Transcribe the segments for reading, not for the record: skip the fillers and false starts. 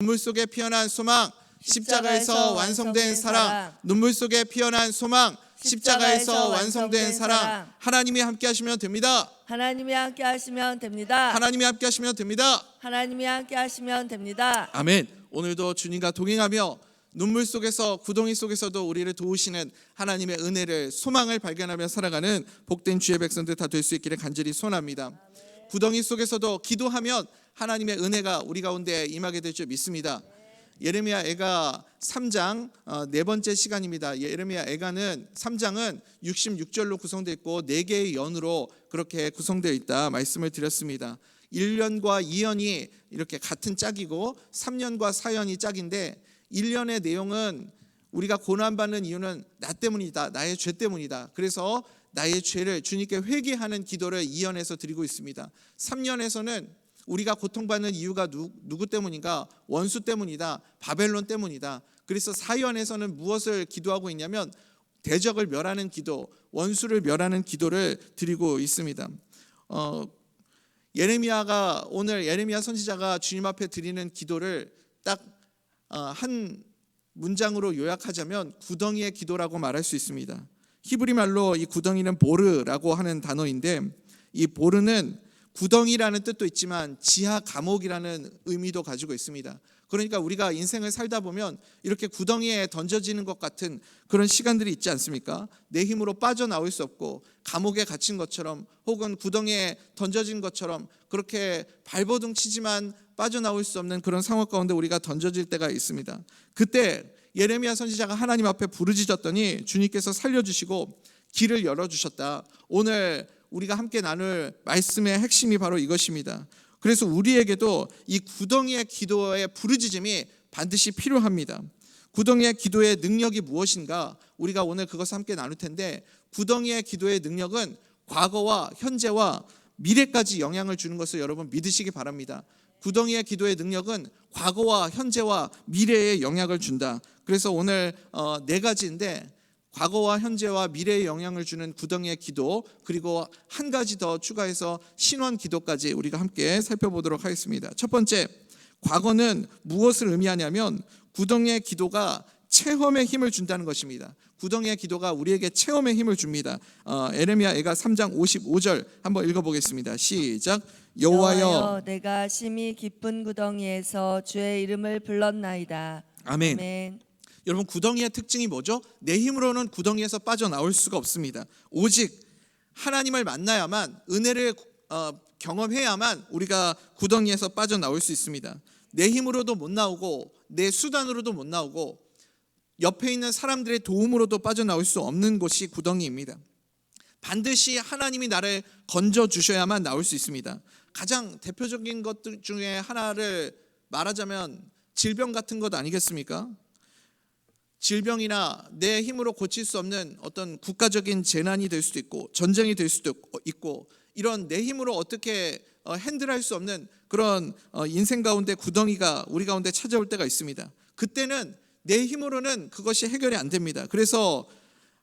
눈물 속에 피어난 소망, 십자가에서 완성된 사랑. 눈물 속에 피어난 소망, 십자가에서 완성된 사랑. 하나님이 함께 하시면 됩니다. 하나님이 함께 하시면 됩니다. 하나님이 함께 하시면 됩니다. 하나님이 함께 하시면 됩니다. 아멘. 오늘도 주님과 동행하며 눈물 속에서, 구덩이 속에서도 우리를 도우시는 하나님의 은혜를, 소망을 발견하며 살아가는 복된 주의 백성들 다 될 수 있기를 간절히 소원합니다. 구덩이 속에서도 기도하면 하나님의 은혜가 우리 가운데 임하게 될 줄 믿습니다. 예레미야 애가 3장 네 번째 시간입니다. 예레미야 애가는 3장은 66절로 구성되어 있고 4개의 연으로 그렇게 구성되어 있다 말씀을 드렸습니다. 1년과 2년이 이렇게 같은 짝이고 3년과 4년이 짝인데 1년의 내용은 우리가 고난받는 이유는 나 때문이다, 나의 죄 때문이다. 그래서 나의 죄를 주님께 회개하는 기도를 2년에서 드리고 있습니다. 3년에서는 우리가 고통받는 이유가 누구 때문인가? 원수 때문이다, 바벨론 때문이다. 그래서 4년에서는 무엇을 기도하고 있냐면 대적을 멸하는 기도, 원수를 멸하는 기도를 드리고 있습니다. 예레미야가 오늘 예레미야 선지자가 주님 앞에 드리는 기도를 딱 한 문장으로 요약하자면 구덩이의 기도라고 말할 수 있습니다. 히브리 말로 이 구덩이는 보르라고 하는 단어인데, 이 보르는 구덩이라는 뜻도 있지만 지하 감옥이라는 의미도 가지고 있습니다. 그러니까 우리가 인생을 살다 보면 이렇게 구덩이에 던져지는 것 같은 그런 시간들이 있지 않습니까? 내 힘으로 빠져나올 수 없고 감옥에 갇힌 것처럼, 혹은 구덩이에 던져진 것처럼 그렇게 발버둥 치지만 빠져나올 수 없는 그런 상황 가운데 우리가 던져질 때가 있습니다. 그때 예레미야 선지자가 하나님 앞에 부르짖었더니 주님께서 살려주시고 길을 열어주셨다. 오늘 우리가 함께 나눌 말씀의 핵심이 바로 이것입니다. 그래서 우리에게도 이 구덩이의 기도의 부르짖음이 반드시 필요합니다. 구덩이의 기도의 능력이 무엇인가? 우리가 오늘 그것을 함께 나눌 텐데, 구덩이의 기도의 능력은 과거와 현재와 미래까지 영향을 주는 것을 여러분 믿으시기 바랍니다. 구덩이의 기도의 능력은 과거와 현재와 미래에 영향을 준다. 그래서 오늘 4가지인데, 과거와 현재와 미래에 영향을 주는 구덩이의 기도, 그리고 한 가지 더 추가해서 신원 기도까지 우리가 함께 살펴보도록 하겠습니다. 첫 번째, 과거는 무엇을 의미하냐면 구덩이의 기도가 체험의 힘을 준다는 것입니다. 구덩이의 기도가 우리에게 체험의 힘을 줍니다. 예레미야 애가 3장 55절 한번 읽어보겠습니다. 시작. 여호와여, 내가 심히 깊은 구덩이에서 주의 이름을 불렀나이다. 아멘. 아멘. 여러분, 구덩이의 특징이 뭐죠? 내 힘으로는 구덩이에서 빠져나올 수가 없습니다. 오직 하나님을 만나야만, 은혜를 경험해야만 우리가 구덩이에서 빠져나올 수 있습니다. 내 힘으로도 못 나오고 내 수단으로도 못 나오고 옆에 있는 사람들의 도움으로도 빠져나올 수 없는 곳이 구덩이입니다. 반드시 하나님이 나를 건져주셔야만 나올 수 있습니다. 가장 대표적인 것들 중에 하나를 말하자면 질병 같은 것 아니겠습니까? 질병이나 내 힘으로 고칠 수 없는 어떤 국가적인 재난이 될 수도 있고 전쟁이 될 수도 있고, 이런 내 힘으로 어떻게 핸들할 수 없는 그런 인생 가운데 구덩이가 우리 가운데 찾아올 때가 있습니다. 그때는 내 힘으로는 그것이 해결이 안 됩니다. 그래서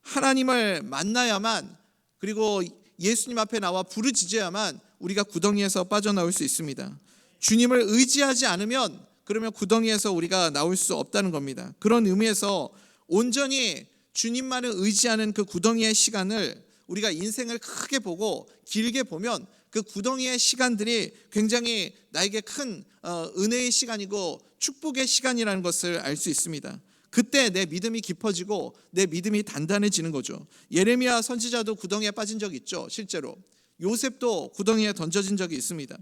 하나님을 만나야만, 그리고 예수님 앞에 나와 부르짖어야만 우리가 구덩이에서 빠져나올 수 있습니다. 주님을 의지하지 않으면 그러면 구덩이에서 우리가 나올 수 없다는 겁니다. 그런 의미에서 온전히 주님만을 의지하는 그 구덩이의 시간을 우리가 인생을 크게 보고 길게 보면 그 구덩이의 시간들이 굉장히 나에게 큰 은혜의 시간이고 축복의 시간이라는 것을 알 수 있습니다. 그때 내 믿음이 깊어지고 내 믿음이 단단해지는 거죠. 예레미야 선지자도 구덩이에 빠진 적이 있죠. 실제로 요셉도 구덩이에 던져진 적이 있습니다.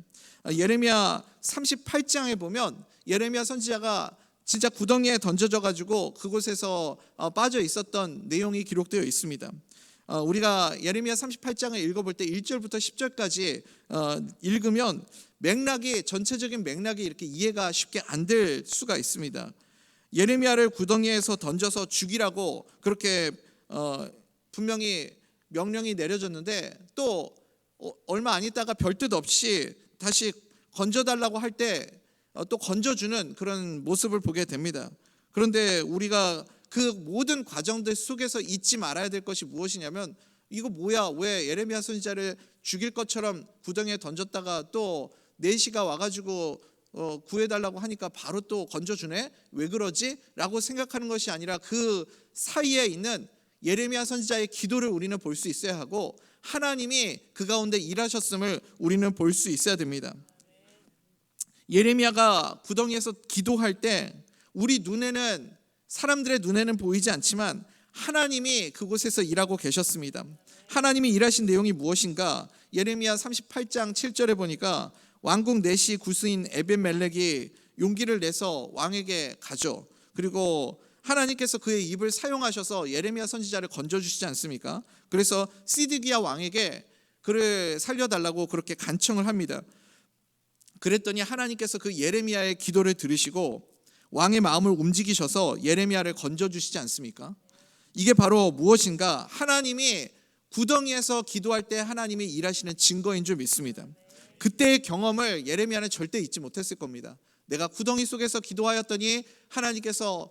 예레미야 38장에 보면 예레미야 선지자가 진짜 구덩이에 던져져 가지고 그곳에서 빠져 있었던 내용이 기록되어 있습니다. 우리가 예레미야 38장을 읽어볼 때 1절부터 10절까지 읽으면 전체적인 맥락이 이렇게 이해가 쉽게 안 될 수가 있습니다. 예레미야를 구덩이에서 던져서 죽이라고 그렇게 분명히 명령이 내려졌는데, 또 얼마 안 있다가 별뜻 없이 다시 건져달라고 할 때 또 건져주는 그런 모습을 보게 됩니다. 그런데 우리가 그 모든 과정들 속에서 잊지 말아야 될 것이 무엇이냐면, 이거 뭐야, 왜 예레미야 선지자를 죽일 것처럼 구덩이에 던졌다가 또 내시가 와가지고 구해달라고 하니까 바로 또 건져주네? 왜 그러지? 라고 생각하는 것이 아니라 그 사이에 있는 예레미야 선지자의 기도를 우리는 볼 수 있어야 하고 하나님이 그 가운데 일하셨음을 우리는 볼 수 있어야 됩니다. 예레미야가 구덩이에서 기도할 때 우리 눈에는, 사람들의 눈에는 보이지 않지만 하나님이 그곳에서 일하고 계셨습니다. 하나님이 일하신 내용이 무엇인가? 예레미야 38장 7절에 보니까 왕궁 내시 구스인 에벤멜렉이 용기를 내서 왕에게 가죠. 그리고 하나님께서 그의 입을 사용하셔서 예레미야 선지자를 건져주시지 않습니까? 그래서 시드기야 왕에게 그를 살려달라고 그렇게 간청을 합니다. 그랬더니 하나님께서 그 예레미야의 기도를 들으시고 왕의 마음을 움직이셔서 예레미야를 건져주시지 않습니까? 이게 바로 무엇인가? 하나님이 구덩이에서 기도할 때 하나님이 일하시는 증거인 줄 믿습니다. 그때의 경험을 예레미야는 절대 잊지 못했을 겁니다. 내가 구덩이 속에서 기도하였더니 하나님께서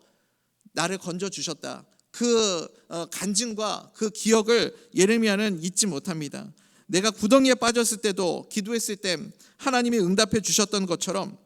나를 건져주셨다. 그 간증과 그 기억을 예레미야는 잊지 못합니다. 내가 구덩이에 빠졌을 때도 기도했을 때 하나님이 응답해 주셨던 것처럼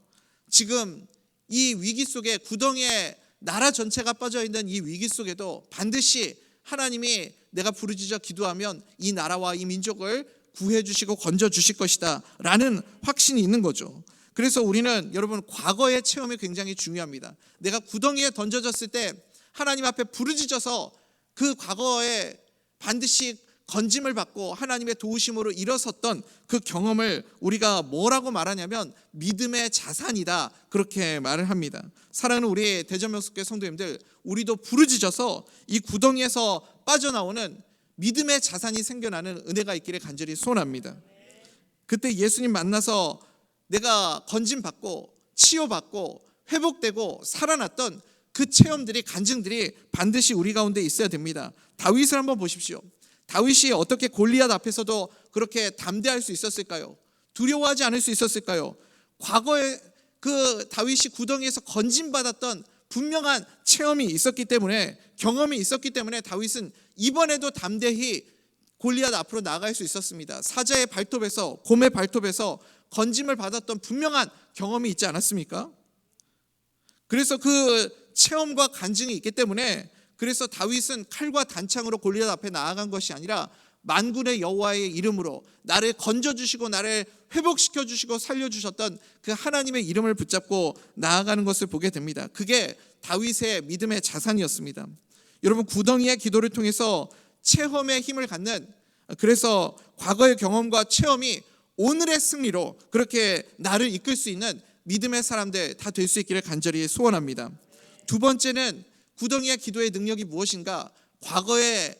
지금 이 위기 속에, 구덩이에 나라 전체가 빠져 있는 이 위기 속에도 반드시 하나님이 내가 부르짖어 기도하면 이 나라와 이 민족을 구해 주시고 건져 주실 것이다 라는 확신이 있는 거죠. 그래서 우리는 여러분 과거의 체험이 굉장히 중요합니다. 내가 구덩이에 던져졌을 때 하나님 앞에 부르짖어서 그 과거에 반드시 건짐을 받고 하나님의 도우심으로 일어섰던 그 경험을 우리가 뭐라고 말하냐면 믿음의 자산이다, 그렇게 말을 합니다. 사랑하는 우리 대전명숙교회 성도님들, 우리도 부르짖어서 이 구덩이에서 빠져나오는 믿음의 자산이 생겨나는 은혜가 있기를 간절히 소원합니다. 그때 예수님 만나서 내가 건짐받고 치유받고 회복되고 살아났던 그 체험들이, 간증들이 반드시 우리 가운데 있어야 됩니다. 다윗을 한번 보십시오. 다윗이 어떻게 골리앗 앞에서도 그렇게 담대할 수 있었을까요? 두려워하지 않을 수 있었을까요? 과거에 그 다윗이 구덩이에서 건짐받았던 분명한 체험이 있었기 때문에, 경험이 있었기 때문에 다윗은 이번에도 담대히 골리앗 앞으로 나아갈 수 있었습니다. 사자의 발톱에서, 곰의 발톱에서 건짐을 받았던 분명한 경험이 있지 않았습니까? 그래서 그 체험과 간증이 있기 때문에, 그래서 다윗은 칼과 단창으로 골리앗 앞에 나아간 것이 아니라 만군의 여호와의 이름으로 나를 건져주시고 나를 회복시켜주시고 살려주셨던 그 하나님의 이름을 붙잡고 나아가는 것을 보게 됩니다. 그게 다윗의 믿음의 자산이었습니다. 여러분, 구덩이의 기도를 통해서 체험의 힘을 갖는, 그래서 과거의 경험과 체험이 오늘의 승리로 그렇게 나를 이끌 수 있는 믿음의 사람들 다 될 수 있기를 간절히 소원합니다. 두 번째는 구덩이의 기도의 능력이 무엇인가? 과거의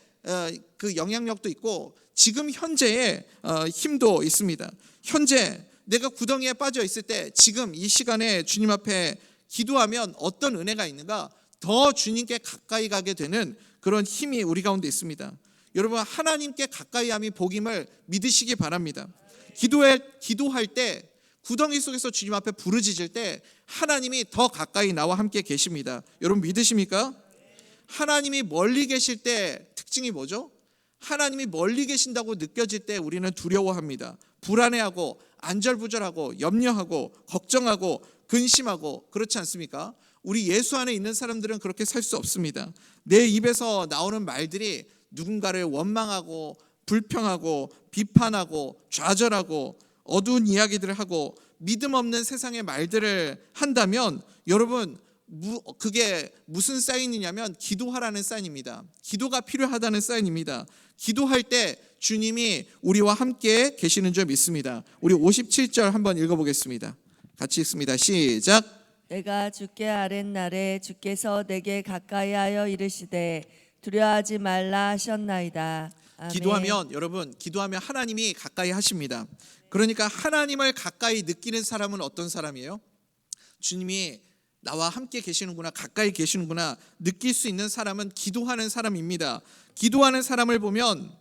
그 영향력도 있고 지금 현재의 힘도 있습니다. 현재 내가 구덩이에 빠져 있을 때 지금 이 시간에 주님 앞에 기도하면 어떤 은혜가 있는가? 더 주님께 가까이 가게 되는 그런 힘이 우리 가운데 있습니다. 여러분, 하나님께 가까이함이 복임을 믿으시기 바랍니다. 기도할 때, 구덩이 속에서 주님 앞에 부르짖을 때 하나님이 더 가까이 나와 함께 계십니다. 여러분 믿으십니까? 하나님이 멀리 계실 때 특징이 뭐죠? 하나님이 멀리 계신다고 느껴질 때 우리는 두려워합니다. 불안해하고 안절부절하고 염려하고 걱정하고 근심하고, 그렇지 않습니까? 우리 예수 안에 있는 사람들은 그렇게 살 수 없습니다. 내 입에서 나오는 말들이 누군가를 원망하고 불평하고 비판하고 좌절하고 어두운 이야기들을 하고 믿음 없는 세상의 말들을 한다면 여러분, 그게 무슨 사인이냐면 기도하라는 사인입니다. 기도가 필요하다는 사인입니다. 기도할 때 주님이 우리와 함께 계시는 줄 믿습니다. 우리 57절 한번 읽어보겠습니다. 같이 읽습니다. 시작. 내가 주께 아랫날에 주께서 내게 가까이하여 이르시되 두려워하지 말라 하셨나이다. 아멘. 기도하면, 여러분, 기도하면 하나님이 가까이 하십니다. 그러니까 하나님을 가까이 느끼는 사람은 어떤 사람이에요? 주님이 나와 함께 계시는구나, 가까이 계시는구나 느낄 수 있는 사람은 기도하는 사람입니다. 기도하는 사람을 보면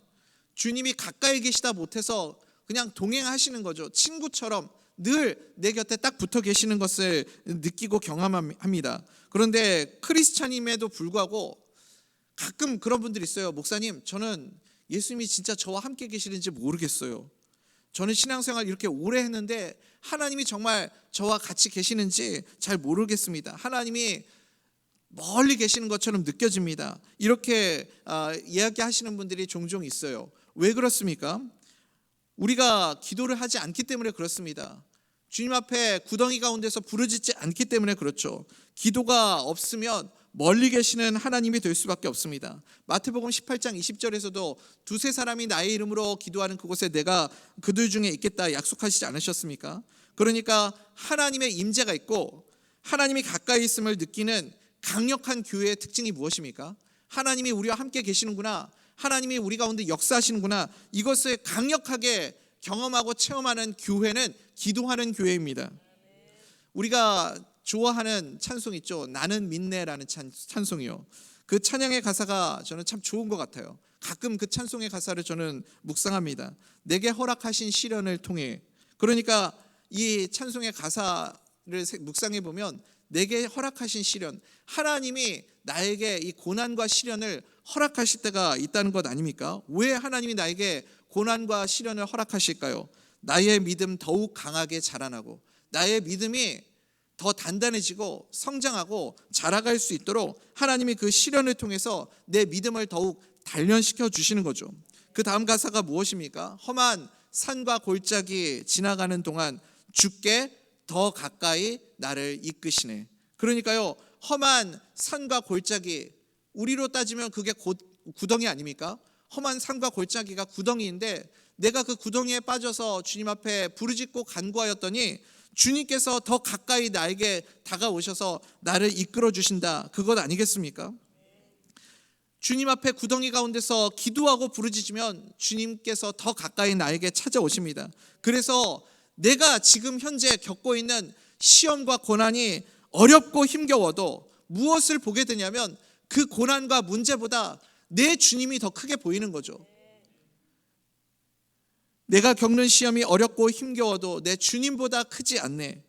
주님이 가까이 계시다 못해서 그냥 동행하시는 거죠. 친구처럼 늘 내 곁에 딱 붙어 계시는 것을 느끼고 경험합니다. 그런데 크리스찬임에도 불구하고 가끔 그런 분들이 있어요. 목사님, 저는 예수님이 진짜 저와 함께 계시는지 모르겠어요. 저는 신앙생활 이렇게 오래 했는데 하나님이 정말 저와 같이 계시는지 잘 모르겠습니다. 하나님이 멀리 계시는 것처럼 느껴집니다. 이렇게 이야기하시는 분들이 종종 있어요. 왜 그렇습니까? 우리가 기도를 하지 않기 때문에 그렇습니다. 주님 앞에 구덩이 가운데서 부르짖지 않기 때문에 그렇죠. 기도가 없으면 멀리 계시는 하나님이 될 수밖에 없습니다. 마태복음 18장 20절에서도 두세 사람이 나의 이름으로 기도하는 그곳에 내가 그들 중에 있겠다 약속하시지 않으셨습니까? 그러니까 하나님의 임재가 있고 하나님이 가까이 있음을 느끼는 강력한 교회의 특징이 무엇입니까? 하나님이 우리와 함께 계시는구나, 하나님이 우리 가운데 역사하시는구나, 이것을 강력하게 경험하고 체험하는 교회는 기도하는 교회입니다. 우리가 좋아하는 찬송 있죠. 나는 믿네라는 찬송이요. 그 찬양의 가사가 저는 참 좋은 것 같아요. 가끔 그 찬송의 가사를 저는 묵상합니다. 내게 허락하신 시련을 통해. 그러니까 이 찬송의 가사를 묵상해 보면 내게 허락하신 시련, 하나님이 나에게 이 고난과 시련을 허락하실 때가 있다는 것 아닙니까? 왜 하나님이 나에게 고난과 시련을 허락하실까요? 나의 믿음 더욱 강하게 자라나고 나의 믿음이 더 단단해지고 성장하고 자라갈 수 있도록 하나님이 그 시련을 통해서 내 믿음을 더욱 단련시켜 주시는 거죠. 그 다음 가사가 무엇입니까? 험한 산과 골짜기 지나가는 동안 주께 더 가까이 나를 이끄시네. 그러니까요, 험한 산과 골짜기, 우리로 따지면 그게 곧 구덩이 아닙니까? 험한 산과 골짜기가 구덩이인데 내가 그 구덩이에 빠져서 주님 앞에 부르짖고 간구하였더니 주님께서 더 가까이 나에게 다가오셔서 나를 이끌어 주신다. 그것 아니겠습니까? 주님 앞에 구덩이 가운데서 기도하고 부르짖으면 주님께서 더 가까이 나에게 찾아오십니다. 그래서 내가 지금 현재 겪고 있는 시험과 고난이 어렵고 힘겨워도 무엇을 보게 되냐면 그 고난과 문제보다 내 주님이 더 크게 보이는 거죠. 내가 겪는 시험이 어렵고 힘겨워도 내 주님보다 크지 않네.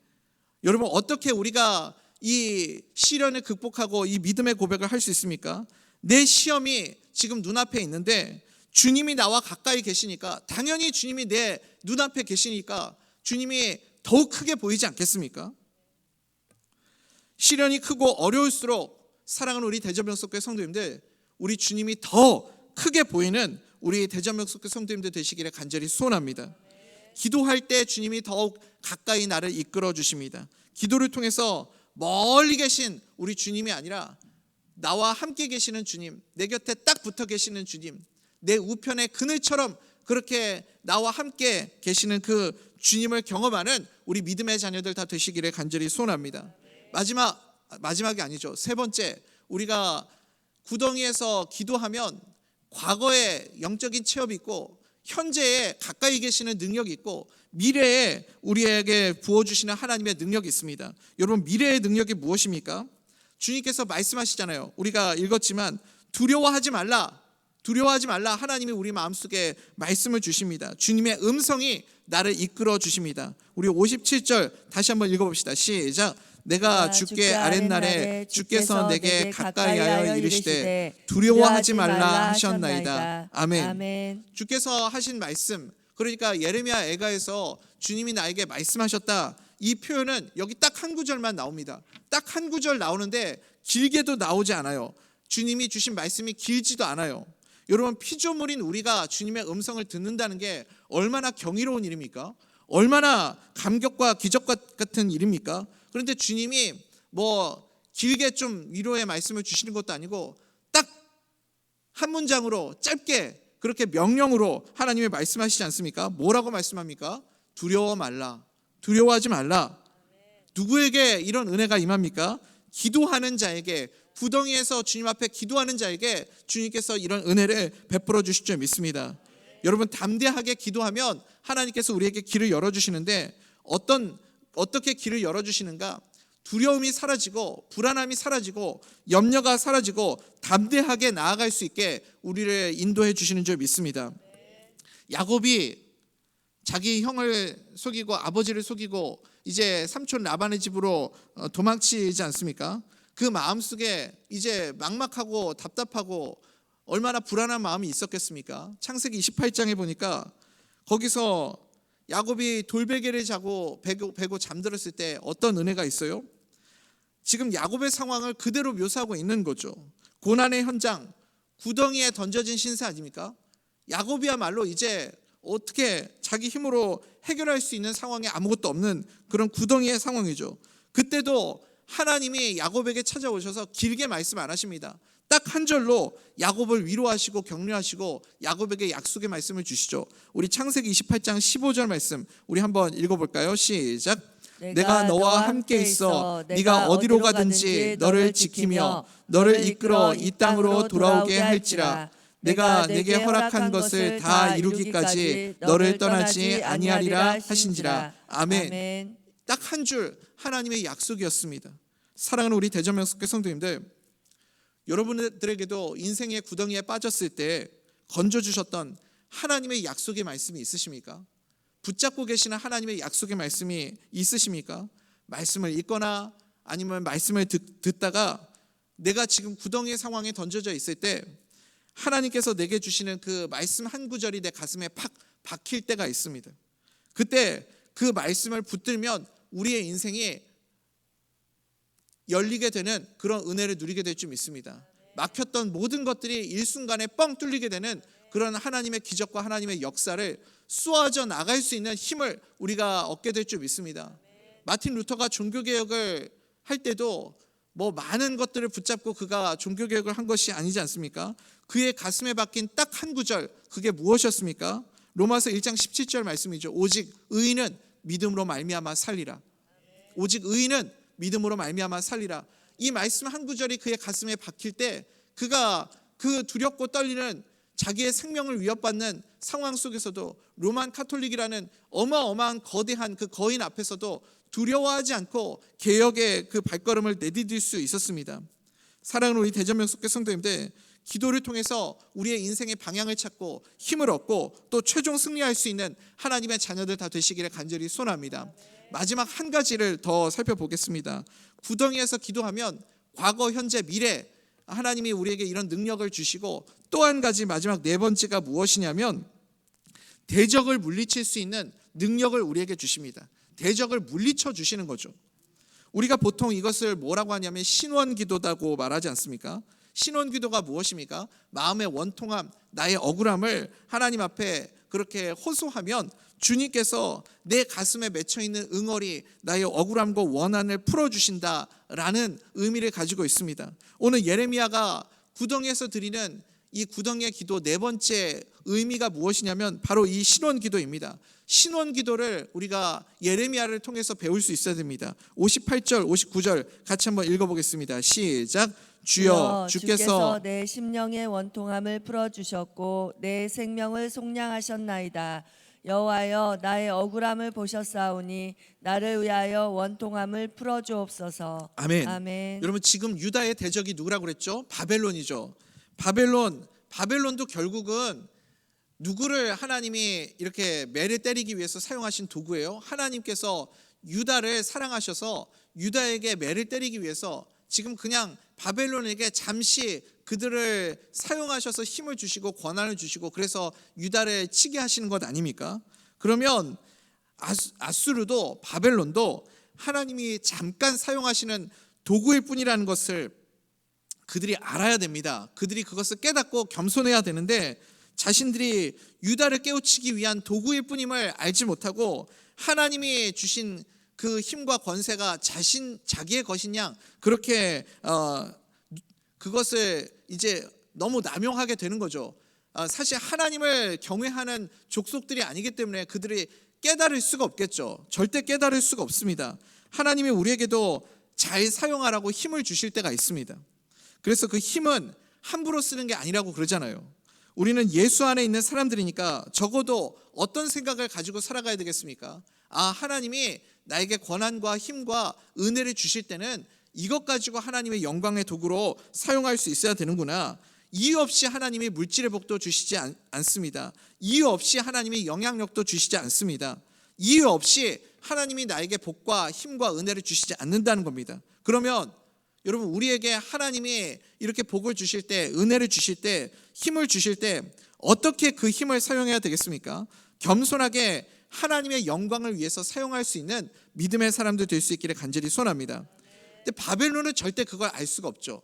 여러분, 어떻게 우리가 이 시련을 극복하고 이 믿음의 고백을 할 수 있습니까? 내 시험이 지금 눈앞에 있는데 주님이 나와 가까이 계시니까, 당연히 주님이 내 눈앞에 계시니까 주님이 더욱 크게 보이지 않겠습니까? 시련이 크고 어려울수록 사랑하는 우리 대전명석교회 성도님들, 우리 주님이 더 크게 보이는 우리 대전명석교회 성도님들 되시기를 간절히 소원합니다. 기도할 때 주님이 더욱 가까이 나를 이끌어 주십니다. 기도를 통해서 멀리 계신 우리 주님이 아니라 나와 함께 계시는 주님, 내 곁에 딱 붙어 계시는 주님, 내 우편의 그늘처럼 그렇게 나와 함께 계시는 그 주님을 경험하는 우리 믿음의 자녀들 다 되시기를 간절히 소원합니다. 마지막이 아니죠. 세 번째, 우리가 구덩이에서 기도하면 과거에 영적인 체험이 있고 현재에 가까이 계시는 능력이 있고 미래에 우리에게 부어주시는 하나님의 능력이 있습니다. 여러분, 미래의 능력이 무엇입니까? 주님께서 말씀하시잖아요. 우리가 읽었지만 두려워하지 말라, 두려워하지 말라. 하나님이 우리 마음속에 말씀을 주십니다. 주님의 음성이 나를 이끌어 주십니다. 우리 57절 다시 한번 읽어봅시다. 시작. 내가 주께 아랫날에 주께서 내게 가까이하여 이르시되 두려워하지 말라 하셨나이다. 아멘. 주께서 하신 말씀, 그러니까 예레미야 애가에서 주님이 나에게 말씀하셨다, 이 표현은 여기 딱 한 구절만 나옵니다. 딱 한 구절 나오는데 길게도 나오지 않아요. 주님이 주신 말씀이 길지도 않아요. 여러분, 피조물인 우리가 주님의 음성을 듣는다는 게 얼마나 경이로운 일입니까? 얼마나 감격과 기적 같은 일입니까? 그런데 주님이 뭐 길게 좀 위로의 말씀을 주시는 것도 아니고 딱 한 문장으로 짧게 그렇게 명령으로 하나님이 말씀하시지 않습니까? 뭐라고 말씀합니까? 두려워 말라, 두려워하지 말라. 누구에게 이런 은혜가 임합니까? 기도하는 자에게, 구덩이에서 주님 앞에 기도하는 자에게 주님께서 이런 은혜를 베풀어 주실 줄 믿습니다. 여러분, 담대하게 기도하면 하나님께서 우리에게 길을 열어주시는데 어떻게 길을 열어주시는가? 두려움이 사라지고 불안함이 사라지고 염려가 사라지고 담대하게 나아갈 수 있게 우리를 인도해 주시는 줄 믿습니다. 야곱이 자기 형을 속이고 아버지를 속이고 이제 삼촌 라반의 집으로 도망치지 않습니까? 그 마음속에 이제 막막하고 답답하고 얼마나 불안한 마음이 있었겠습니까? 창세기 28장에 보니까 거기서 야곱이 돌베개를 베고 잠들었을 때 어떤 은혜가 있어요? 지금 야곱의 상황을 그대로 묘사하고 있는 거죠. 고난의 현장, 구덩이에 던져진 신세 아닙니까? 야곱이야말로 이제 어떻게 자기 힘으로 해결할 수 있는 상황에 아무것도 없는 그런 구덩이의 상황이죠. 그때도 하나님이 야곱에게 찾아오셔서 길게 말씀 안 하십니다. 딱 한 절로 야곱을 위로하시고 격려하시고 야곱에게 약속의 말씀을 주시죠. 우리 창세기 28장 15절 말씀 우리 한번 읽어볼까요? 시작. 내가 너와 함께 있어 네가 어디로 가든지 너를 지키며 너를 이끌어 이 땅으로 돌아오게 할지라. 내가 내게 허락한 것을 다 이루기까지 너를 떠나지 아니하리라 하신지라. 아멘. 딱 한 줄 하나님의 약속이었습니다. 사랑하는 우리 대전명석교 성도님들, 여러분들에게도 인생의 구덩이에 빠졌을 때 건져주셨던 하나님의 약속의 말씀이 있으십니까? 붙잡고 계시는 하나님의 약속의 말씀이 있으십니까? 말씀을 읽거나 아니면 말씀을 듣다가 내가 지금 구덩이의 상황에 던져져 있을 때 하나님께서 내게 주시는 그 말씀 한 구절이 내 가슴에 팍 박힐 때가 있습니다. 그때 그 말씀을 붙들면 우리의 인생이 열리게 되는 그런 은혜를 누리게 될 줄 믿습니다. 막혔던 모든 것들이 일순간에 뻥 뚫리게 되는 그런 하나님의 기적과 하나님의 역사를 쏘아져 나갈 수 있는 힘을 우리가 얻게 될 줄 믿습니다. 마틴 루터가 종교개혁을 할 때도 뭐 많은 것들을 붙잡고 그가 종교개혁을 한 것이 아니지 않습니까? 그의 가슴에 박힌 딱 한 구절, 그게 무엇이었습니까? 로마서 1장 17절 말씀이죠. 오직 의인은 믿음으로 말미암아 살리라. 오직 의인은 믿음으로 말미암아 살리라. 이 말씀 한 구절이 그의 가슴에 박힐 때 그가 그 두렵고 떨리는 자기의 생명을 위협받는 상황 속에서도 로만 카톨릭이라는 어마어마한 거대한 그 거인 앞에서도 두려워하지 않고 개혁의 그 발걸음을 내디딜 수 있었습니다. 사랑하는 우리 대전명석교 성도님들, 기도를 통해서 우리의 인생의 방향을 찾고 힘을 얻고 또 최종 승리할 수 있는 하나님의 자녀들 다 되시기를 간절히 소원합니다. 마지막 한 가지를 더 살펴보겠습니다. 구덩이에서 기도하면 과거, 현재, 미래 하나님이 우리에게 이런 능력을 주시고 또 한 가지 마지막 네 번째가 무엇이냐면 대적을 물리칠 수 있는 능력을 우리에게 주십니다. 대적을 물리쳐 주시는 거죠. 우리가 보통 이것을 뭐라고 하냐면 신원기도라고 말하지 않습니까? 신원기도가 무엇입니까? 마음의 원통함, 나의 억울함을 하나님 앞에 그렇게 호소하면 주님께서 내 가슴에 맺혀있는 응어리, 나의 억울함과 원한을 풀어주신다라는 의미를 가지고 있습니다. 오늘 예레미야가 구덩이에서 드리는 이 구덩이의 기도 네 번째 의미가 무엇이냐면 바로 이 신원기도입니다. 신원기도를 우리가 예레미야를 통해서 배울 수 있어야 됩니다. 58절, 59절 같이 한번 읽어보겠습니다. 시작. 주여 주께서 내 심령의 원통함을 풀어주셨고 내 생명을 속량하셨나이다. 여호와여 나의 억울함을 보셨사오니 나를 위하여 원통함을 풀어주옵소서. 아멘. 아멘. 여러분 지금 유다의 대적이 누구라고 그랬죠? 바벨론이죠. 바벨론도 결국은 누구를 하나님이 이렇게 매를 때리기 위해서 사용하신 도구예요? 하나님께서 유다를 사랑하셔서 유다에게 매를 때리기 위해서 지금 그냥 바벨론에게 잠시 그들을 사용하셔서 힘을 주시고 권한을 주시고 그래서 유다를 치게 하시는 것 아닙니까? 그러면 아수르도 바벨론도 하나님이 잠깐 사용하시는 도구일 뿐이라는 것을 그들이 알아야 됩니다. 그들이 그것을 깨닫고 겸손해야 되는데 자신들이 유다를 깨우치기 위한 도구일 뿐임을 알지 못하고 하나님이 주신 그 힘과 권세가 자기의 것인 양 그렇게 그것을 이제 너무 남용하게 되는 거죠. 사실 하나님을 경외하는 족속들이 아니기 때문에 그들이 깨달을 수가 없겠죠. 절대 깨달을 수가 없습니다. 하나님이 우리에게도 잘 사용하라고 힘을 주실 때가 있습니다. 그래서 그 힘은 함부로 쓰는 게 아니라고 그러잖아요. 우리는 예수 안에 있는 사람들이니까 적어도 어떤 생각을 가지고 살아가야 되겠습니까? 하나님이 나에게 권한과 힘과 은혜를 주실 때는 이것 가지고 하나님의 영광의 도구로 사용할 수 있어야 되는구나. 이유 없이 하나님이 물질의 복도 주시지 않습니다. 이유 없이 하나님이 영향력도 주시지 않습니다. 이유 없이 하나님이 나에게 복과 힘과 은혜를 주시지 않는다는 겁니다. 그러면 여러분 우리에게 하나님이 이렇게 복을 주실 때, 은혜를 주실 때, 힘을 주실 때 어떻게 그 힘을 사용해야 되겠습니까? 겸손하게 하나님의 영광을 위해서 사용할 수 있는 믿음의 사람들 될 수 있기를 간절히 소원합니다. 근데 바벨론은 절대 그걸 알 수가 없죠.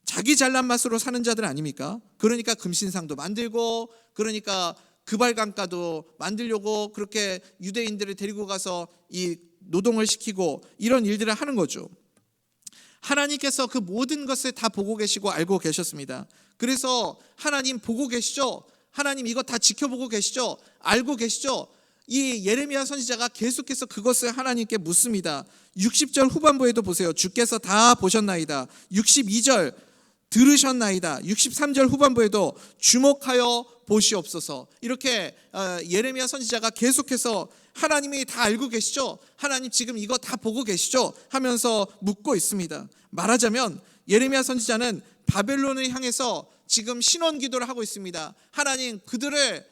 자기 잘난 맛으로 사는 자들 아닙니까? 그러니까 금신상도 만들고, 그러니까 그발강가도 만들려고 그렇게 유대인들을 데리고 가서 이 노동을 시키고 이런 일들을 하는 거죠. 하나님께서 그 모든 것을 다 보고 계시고 알고 계셨습니다. 그래서 하나님 보고 계시죠? 하나님 이거 다 지켜보고 계시죠? 알고 계시죠? 이 예레미야 선지자가 계속해서 그것을 하나님께 묻습니다. 60절 후반부에도 보세요. 주께서 다 보셨나이다. 62절 들으셨나이다. 63절 후반부에도 주목하여 보시옵소서. 이렇게 예레미야 선지자가 계속해서 하나님이 다 알고 계시죠? 하나님 지금 이거 다 보고 계시죠? 하면서 묻고 있습니다. 말하자면 예레미야 선지자는 바벨론을 향해서 지금 신원 기도를 하고 있습니다. 하나님 그들을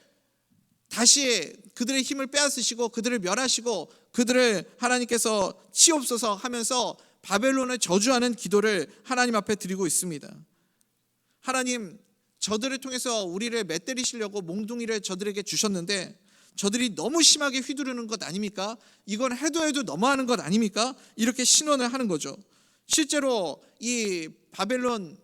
다시 그들의 힘을 빼앗으시고 그들을 멸하시고 그들을 하나님께서 치옵소서 하면서 바벨론을 저주하는 기도를 하나님 앞에 드리고 있습니다. 하나님 저들을 통해서 우리를 맷때리시려고 몽둥이를 저들에게 주셨는데 저들이 너무 심하게 휘두르는 것 아닙니까? 이건 해도 너무하는 것 아닙니까? 이렇게 신원을 하는 거죠. 실제로 이 바벨론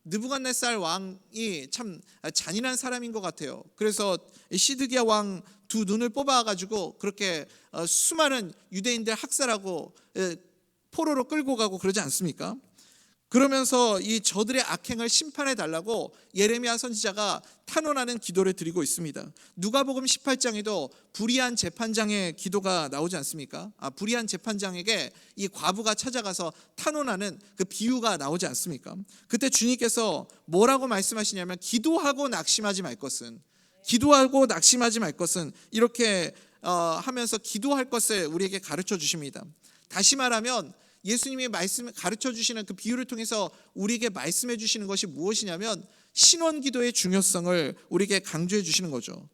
느부갓네살 왕이 참 잔인한 사람인 것 같아요. 그래서 시드기야 왕 두 눈을 뽑아가지고 그렇게 수많은 유대인들 학살하고 포로로 끌고 가고 그러지 않습니까? 그러면서 이 저들의 악행을 심판해 달라고 예레미야 선지자가 탄원하는 기도를 드리고 있습니다. 누가복음 18장에도 불의한 재판장의 기도가 나오지 않습니까? 불의한 재판장에게 이 과부가 찾아가서 탄원하는 그 비유가 나오지 않습니까? 그때 주님께서 뭐라고 말씀하시냐면 기도하고 낙심하지 말 것은, 기도하고 낙심하지 말 것은 이렇게 하면서 기도할 것을 우리에게 가르쳐 주십니다. 다시 말하면 예수님이 가르쳐 주시는 그 비유를 통해서 우리에게 말씀해 주시는 것이 무엇이냐면 신원 기도의 중요성을 우리에게 강조해 주시는 거죠.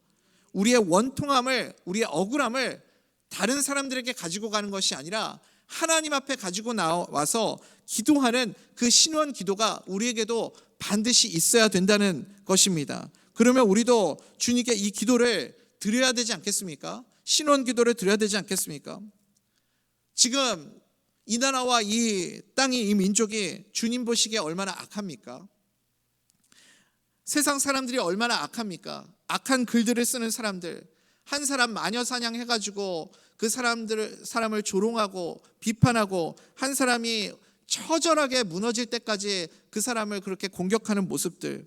우리의 원통함을, 우리의 억울함을 다른 사람들에게 가지고 가는 것이 아니라 하나님 앞에 가지고 나와서 기도하는 그 신원 기도가 우리에게도 반드시 있어야 된다는 것입니다. 그러면 우리도 주님께 이 기도를 드려야 되지 않겠습니까? 신원 기도를 드려야 되지 않겠습니까? 지금 이 나라와 이 땅이, 이 민족이 주님 보시기에 얼마나 악합니까? 세상 사람들이 얼마나 악합니까? 악한 글들을 쓰는 사람들, 한 사람 마녀 사냥해가지고 그 사람을 조롱하고 비판하고 한 사람이 처절하게 무너질 때까지 그 사람을 그렇게 공격하는 모습들,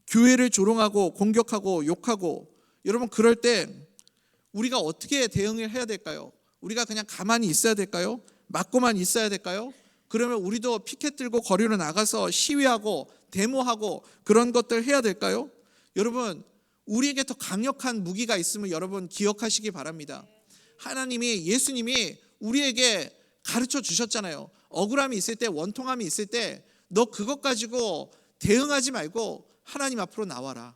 교회를 조롱하고 공격하고 욕하고, 여러분 그럴 때 우리가 어떻게 대응을 해야 될까요? 우리가 그냥 가만히 있어야 될까요? 맞고만 있어야 될까요? 그러면 우리도 피켓 들고 거리로 나가서 시위하고 데모하고 그런 것들 해야 될까요? 여러분 우리에게 더 강력한 무기가 있음을 여러분 기억하시기 바랍니다. 하나님이, 예수님이 우리에게 가르쳐 주셨잖아요. 억울함이 있을 때, 원통함이 있을 때 너 그것 가지고 대응하지 말고 하나님 앞으로 나와라.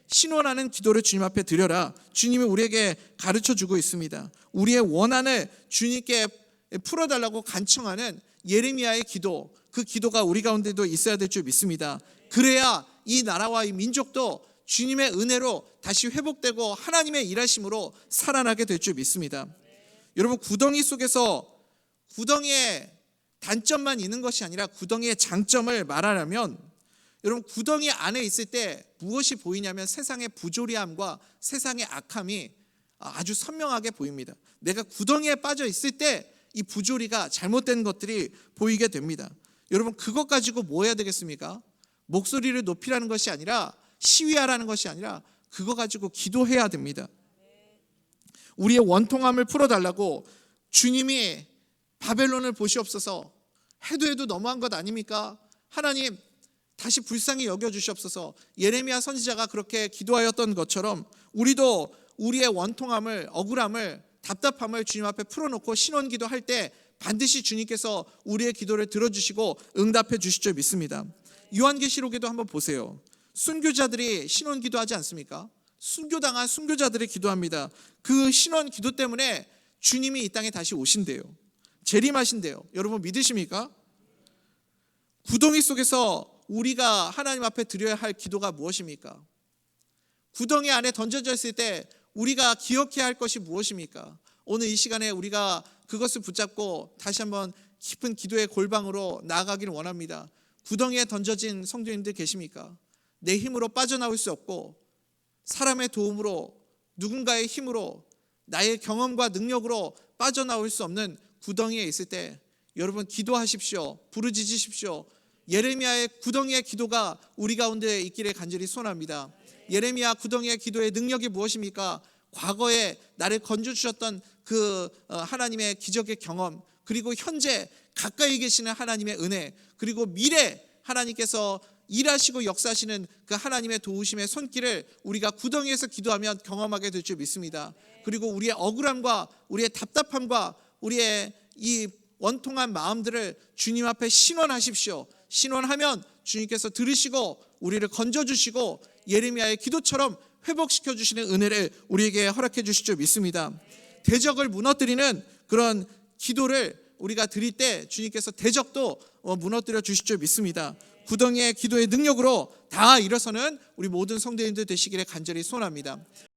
신원하는 기도를 주님 앞에 드려라. 주님이 우리에게 가르쳐 주고 있습니다. 우리의 원한을 주님께 풀어달라고 간청하는 예레미야의 기도, 그 기도가 우리 가운데도 있어야 될 줄 믿습니다. 그래야 이 나라와 이 민족도 주님의 은혜로 다시 회복되고 하나님의 일하심으로 살아나게 될 줄 믿습니다. 여러분 구덩이 속에서 구덩이의 단점만 있는 것이 아니라 구덩이의 장점을 말하려면, 여러분 구덩이 안에 있을 때 무엇이 보이냐면 세상의 부조리함과 세상의 악함이 아주 선명하게 보입니다. 내가 구덩이에 빠져 있을 때 이 부조리가 잘못된 것들이 보이게 됩니다. 여러분 그것 가지고 뭐 해야 되겠습니까? 목소리를 높이라는 것이 아니라, 시위하라는 것이 아니라 그거 가지고 기도해야 됩니다. 우리의 원통함을 풀어달라고 주님이 바벨론을 보시옵소서, 해도 너무한 것 아닙니까? 하나님 다시 불쌍히 여겨주시옵소서. 예레미야 선지자가 그렇게 기도하였던 것처럼 우리도 우리의 원통함을, 억울함을, 답답함을 주님 앞에 풀어놓고 신원기도 할 때 반드시 주님께서 우리의 기도를 들어주시고 응답해 주실 줄 믿습니다. 요한계시록에도 한번 보세요. 순교자들이 신원기도 하지 않습니까? 순교당한 순교자들이 기도합니다. 그 신원기도 때문에 주님이 이 땅에 다시 오신대요. 재림하신대요. 여러분 믿으십니까? 구덩이 속에서 우리가 하나님 앞에 드려야 할 기도가 무엇입니까? 구덩이 안에 던져져 있을 때 우리가 기억해야 할 것이 무엇입니까? 오늘 이 시간에 우리가 그것을 붙잡고 다시 한번 깊은 기도의 골방으로 나아가기를 원합니다. 구덩이에 던져진 성도님들 계십니까? 내 힘으로 빠져나올 수 없고 사람의 도움으로, 누군가의 힘으로, 나의 경험과 능력으로 빠져나올 수 없는 구덩이에 있을 때 여러분 기도하십시오. 부르짖으십시오. 예레미야의 구덩이의 기도가 우리 가운데 있기를 간절히 소원합니다. 예레미야 구덩이의 기도의 능력이 무엇입니까? 과거에 나를 건져주셨던 그 하나님의 기적의 경험, 그리고 현재 가까이 계시는 하나님의 은혜, 그리고 미래 하나님께서 일하시고 역사하시는 그 하나님의 도우심의 손길을 우리가 구덩이에서 기도하면 경험하게 될 줄 믿습니다. 그리고 우리의 억울함과 우리의 답답함과 우리의 이 원통한 마음들을 주님 앞에 신원하십시오. 신원하면 주님께서 들으시고 우리를 건져주시고 예레미야의 기도처럼 회복시켜 주시는 은혜를 우리에게 허락해 주실 줄 믿습니다. 대적을 무너뜨리는 그런 기도를 우리가 드릴 때 주님께서 대적도 무너뜨려 주실 줄 믿습니다. 구덩이의 기도의 능력으로 다 일어서는 우리 모든 성도님들 되시기를 간절히 소원합니다.